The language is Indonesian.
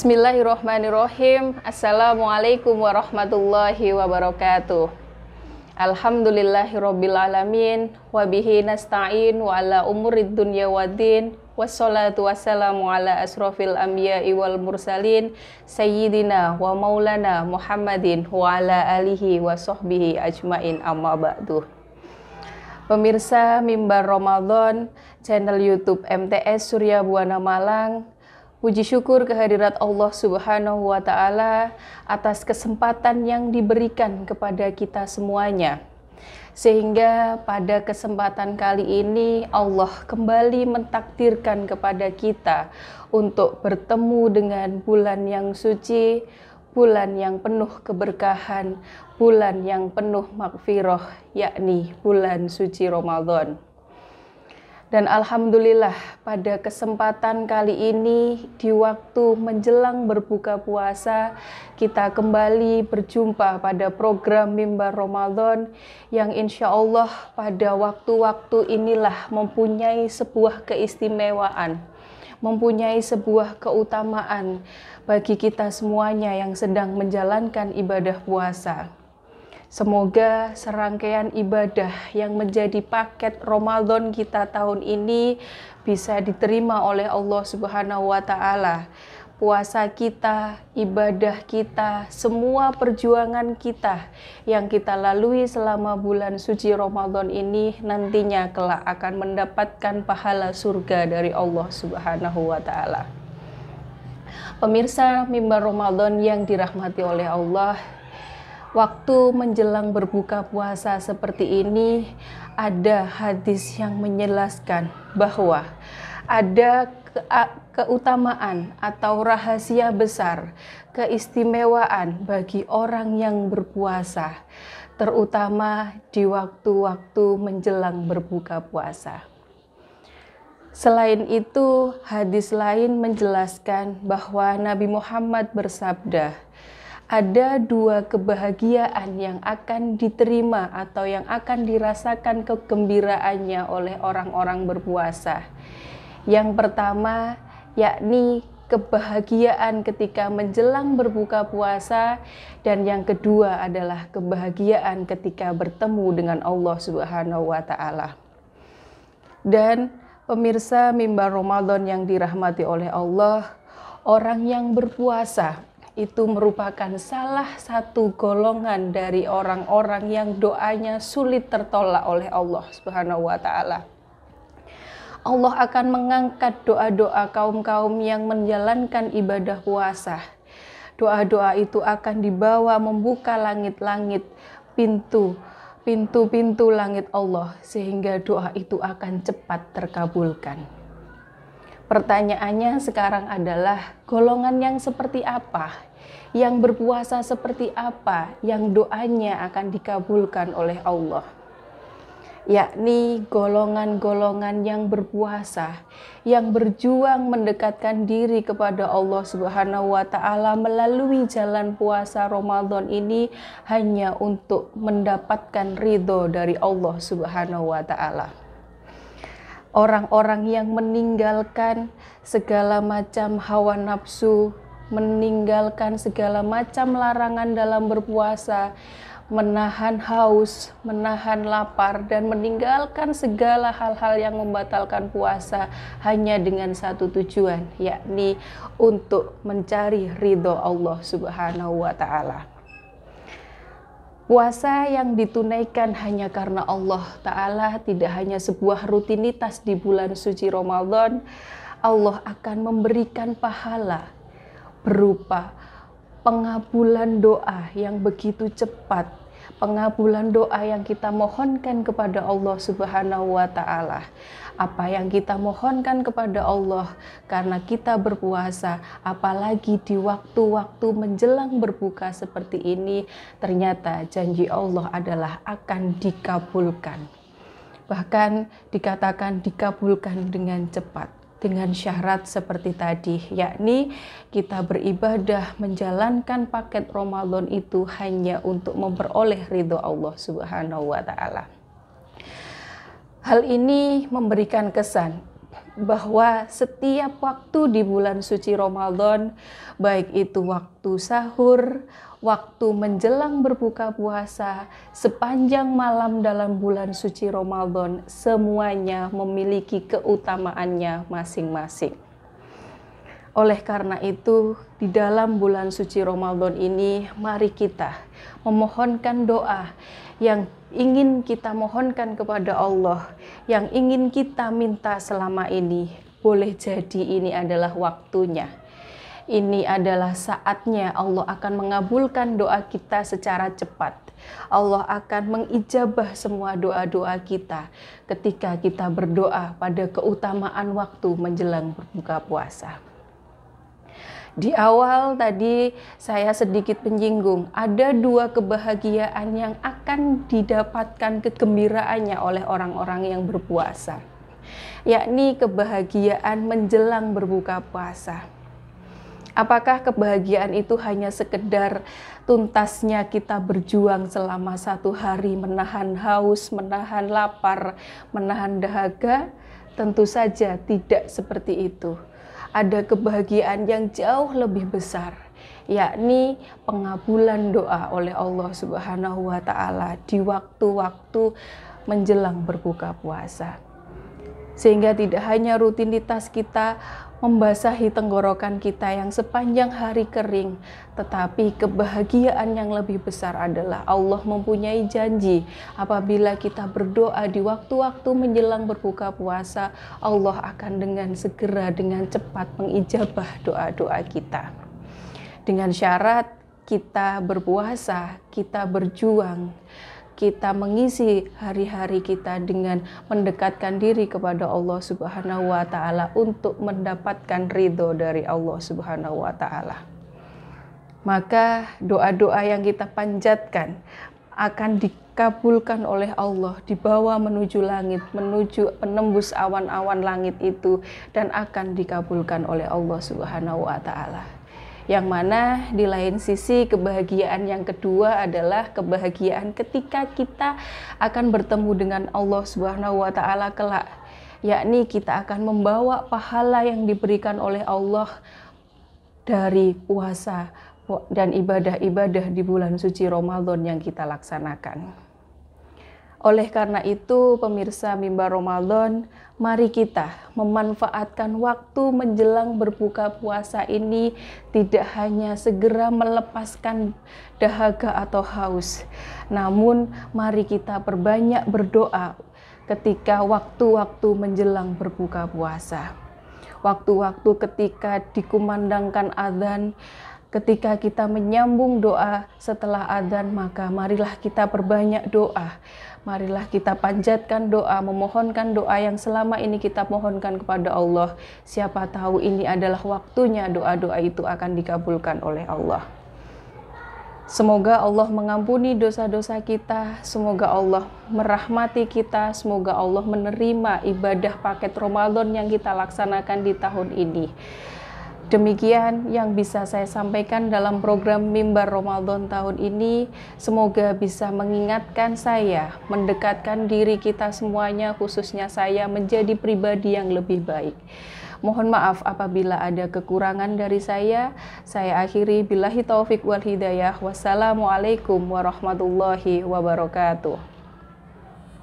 Bismillahirrahmanirrahim. Assalamualaikum warahmatullahi wabarakatuh. Alhamdulillahirabbil alamin wa bihi nasta'in wa ala umurid dunya waddin wassalatu wassalamu ala asrofil anbiya'i wal mursalin sayyidina wa maulana Muhammadin wa ala alihi wa sahbihi ajmain, amma ba'du. Pemirsa Mimbar Ramadan channel YouTube MTS Surya Buana Malang, puji syukur kehadirat Allah Subhanahu wa Ta'ala atas kesempatan yang diberikan kepada kita semuanya. Sehingga pada kesempatan kali ini Allah kembali mentakdirkan kepada kita untuk bertemu dengan bulan yang suci, bulan yang penuh keberkahan, bulan yang penuh magfirah, yakni bulan suci Ramadan. Dan alhamdulillah pada kesempatan kali ini di waktu menjelang berbuka puasa kita kembali berjumpa pada program Mimbar Ramadan yang insya Allah pada waktu-waktu inilah mempunyai sebuah keistimewaan, mempunyai sebuah keutamaan bagi kita semuanya yang sedang menjalankan ibadah puasa. Semoga serangkaian ibadah yang menjadi paket Ramadan kita tahun ini bisa diterima oleh Allah Subhanahu wa Ta'ala. Puasa kita, ibadah kita, semua perjuangan kita yang kita lalui selama bulan suci Ramadan ini nantinya kelak akan mendapatkan pahala surga dari Allah Subhanahu wa Ta'ala. Pemirsa Mimbar Ramadan yang dirahmati oleh Allah, waktu menjelang berbuka puasa seperti ini, ada hadis yang menjelaskan bahwa ada keutamaan atau rahasia besar, keistimewaan bagi orang yang berpuasa, terutama di waktu-waktu menjelang berbuka puasa. Selain itu, hadis lain menjelaskan bahwa Nabi Muhammad bersabda, ada dua kebahagiaan yang akan diterima atau yang akan dirasakan kegembiraannya oleh orang-orang berpuasa. Yang pertama, yakni kebahagiaan ketika menjelang berbuka puasa, dan yang kedua adalah kebahagiaan ketika bertemu dengan Allah Subhanahu wa Ta'ala. Dan pemirsa Mimbar Ramadan yang dirahmati oleh Allah, orang yang berpuasa itu merupakan salah satu golongan dari orang-orang yang doanya sulit tertolak oleh Allah Subhanahu wa Ta'ala. Allah akan mengangkat doa-doa kaum-kaum yang menjalankan ibadah puasa. Doa-doa itu akan dibawa membuka langit-langit, pintu-pintu langit Allah, sehingga doa itu akan cepat terkabulkan. Pertanyaannya sekarang adalah golongan yang seperti apa, yang berpuasa seperti apa, yang doanya akan dikabulkan oleh Allah. Yakni golongan-golongan yang berpuasa, yang berjuang mendekatkan diri kepada Allah Subhanahu wa Ta'ala melalui jalan puasa Ramadan ini hanya untuk mendapatkan ridho dari Allah Subhanahu wa Ta'ala. Orang-orang yang meninggalkan segala macam hawa nafsu, meninggalkan segala macam larangan dalam berpuasa, menahan haus, menahan lapar, dan meninggalkan segala hal-hal yang membatalkan puasa hanya dengan satu tujuan, yakni untuk mencari ridho Allah Subhanahu wa Ta'ala. Puasa yang ditunaikan hanya karena Allah Ta'ala tidak hanya sebuah rutinitas di bulan suci Ramadan. Allah akan memberikan pahala berupa pengabulan doa yang begitu cepat, pengabulan doa yang kita mohonkan kepada Allah Subhanahu wa Ta'ala. Apa yang kita mohonkan kepada Allah karena kita berpuasa, apalagi di waktu-waktu menjelang berbuka seperti ini, ternyata janji Allah adalah akan dikabulkan. Bahkan dikatakan dikabulkan dengan cepat, dengan syarat seperti tadi, yakni kita beribadah menjalankan paket Ramadan itu hanya untuk memperoleh ridho Allah Subhanahu wa Ta'ala. Hal ini memberikan kesan bahwa setiap waktu di bulan suci Ramadan, baik itu waktu sahur, waktu menjelang berbuka puasa, sepanjang malam dalam bulan suci Ramadan, semuanya memiliki keutamaannya masing-masing. Oleh karena itu, di dalam bulan suci Ramadan ini, mari kita memohonkan doa yang ingin kita mohonkan kepada Allah, yang ingin kita minta selama ini. Boleh jadi ini adalah waktunya. Ini adalah saatnya Allah akan mengabulkan doa kita secara cepat. Allah akan mengijabah semua doa-doa kita ketika kita berdoa pada keutamaan waktu menjelang berbuka puasa. Di awal tadi saya sedikit menyinggung, ada dua kebahagiaan yang akan didapatkan kegembiraannya oleh orang-orang yang berpuasa, yakni kebahagiaan menjelang berbuka puasa. Apakah kebahagiaan itu hanya sekedar tuntasnya kita berjuang selama 1 hari menahan haus, menahan lapar, menahan dahaga? Tentu saja tidak seperti itu. Ada kebahagiaan yang jauh lebih besar, yakni pengabulan doa oleh Allah Subhanahu wa Ta'ala di waktu-waktu menjelang berbuka puasa. Sehingga tidak hanya rutinitas kita membasahi tenggorokan kita yang sepanjang hari kering, tetapi kebahagiaan yang lebih besar adalah Allah mempunyai janji apabila kita berdoa di waktu-waktu menjelang berbuka puasa, Allah akan dengan segera, dengan cepat mengijabah doa-doa kita. Dengan syarat kita berpuasa, kita berjuang, kita mengisi hari-hari kita dengan mendekatkan diri kepada Allah Subhanahu wa Ta'ala untuk mendapatkan ridho dari Allah Subhanahu wa Ta'ala. Maka doa-doa yang kita panjatkan akan dikabulkan oleh Allah, dibawa menuju langit, menuju penembus awan-awan langit itu, dan akan dikabulkan oleh Allah Subhanahu wa Ta'ala. Yang mana di lain sisi kebahagiaan yang kedua adalah kebahagiaan ketika kita akan bertemu dengan Allah Subhanahu wa Ta'ala kelak, yakni kita akan membawa pahala yang diberikan oleh Allah dari puasa dan ibadah-ibadah di bulan suci Ramadan yang kita laksanakan. Oleh karena itu, pemirsa Mimbar Ramadan, mari kita memanfaatkan waktu menjelang berbuka puasa ini tidak hanya segera melepaskan dahaga atau haus, namun mari kita perbanyak berdoa ketika waktu-waktu menjelang berbuka puasa. Waktu-waktu ketika dikumandangkan azan, ketika kita menyambung doa setelah adzan, maka marilah kita perbanyak doa. Marilah kita panjatkan doa, memohonkan doa yang selama ini kita mohonkan kepada Allah. Siapa tahu ini adalah waktunya doa-doa itu akan dikabulkan oleh Allah. Semoga Allah mengampuni dosa-dosa kita, semoga Allah merahmati kita, semoga Allah menerima ibadah paket Ramadan yang kita laksanakan di tahun ini. Demikian yang bisa saya sampaikan dalam program Mimbar Ramadan tahun ini. Semoga bisa mengingatkan saya, mendekatkan diri kita semuanya, khususnya saya, menjadi pribadi yang lebih baik. Mohon maaf apabila ada kekurangan dari saya. Saya akhiri billahi taufik wal hidayah. Wassalamualaikum warahmatullahi wabarakatuh.